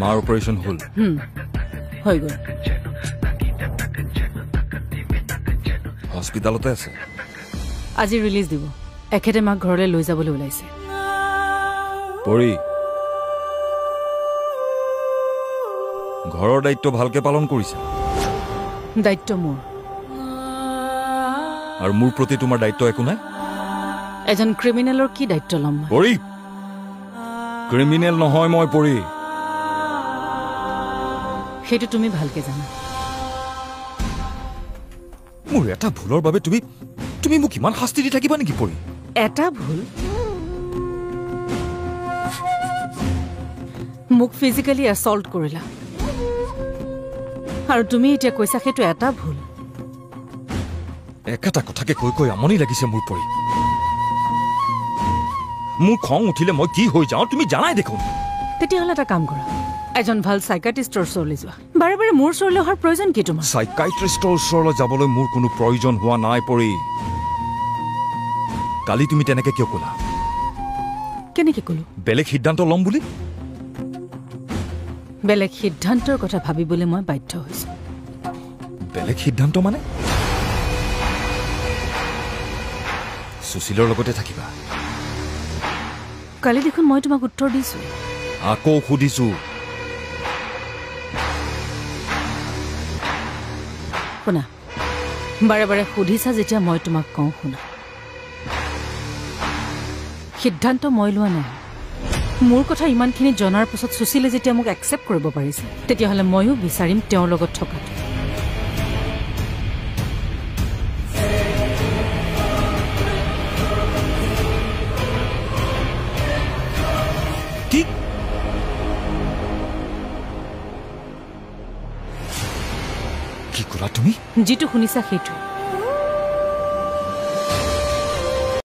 মাৰ অপাৰেশ্যন হ'ল হৈ গ'ল হস্পিটালতে আছে আজি ৰিলিজ দিব এখেতে মাক ঘৰলৈ লৈ যাবলৈ ওলাইছে পৰি ঘৰৰ দায়িত্ব ভালকে পালন কৰিছে দায়িত্ব মোৰ আৰু মোৰ প্ৰতি তোমাৰ দায়িত্ব একো নাই এজন ক্ৰিমিনেলৰ কি দায়িত্ব ল'ম পৰি ক্ৰিমিনেল নহয় মই পৰি সেইটো তুমি ভালকে জানা মোৰ এটা ভুলৰ বাবে তুমি মোক ইমান শাস্তি দি থাকিবা নেকি পৰি এটা ভুল মোক ফিজিক্যালি এছল্ট কৰিলা আৰু তুমি এতিয়া কৈছা সেইটো এটা ভুল একেটা কথাকে কৈ কৈ আমনি লাগিছে মোৰ পৰি মোৰ খং উঠিলে মই কি হৈ যাওঁ তুমি জানাই দেখোন তেতিয়াহ'লে এটা কাম কৰা এজন ভাল সাইকিয়াট্ৰিষ্টৰ ওচৰলৈ যোৱা বাৰে বাৰে মোৰ ওচৰলৈ অহাৰ প্ৰয়োজন কি তোমাৰ সাইকিয়াট্ৰিষ্টৰ ওচৰলৈ যাবলৈ মোৰ কোনো প্ৰয়োজন হোৱা নাই পৰি কালি তুমি তেনেকে কিয় ক'লা কেনেকে ক'লো বেলেগ সিদ্ধান্ত ল'ম বুলি বেলেগ সিদ্ধান্তৰ কথা ভাবিবলৈ মই বাধ্য হৈছো বেলেগ সিদ্ধান্ত মানে সুশীলৰ লগতে থাকিবা কালি দেখোন মই তোমাক উত্তৰ দিছো আকৌ সুধিছো শুনা বাৰে বাৰে সুধিছা যেতিয়া মই তোমাক কওঁ শুনা সিদ্ধান্ত মই লোৱা নাই মোৰ কথা ইমানখিনি জনাৰ পিছত সুশীলে যেতিয়া মোক একচেপ্ট কৰিব পাৰিছে তেতিয়াহ'লে ময়ো বিচাৰিম তেওঁৰ লগত থকাটো কি ক'লা তুমি যিটো শুনিছা সেইটো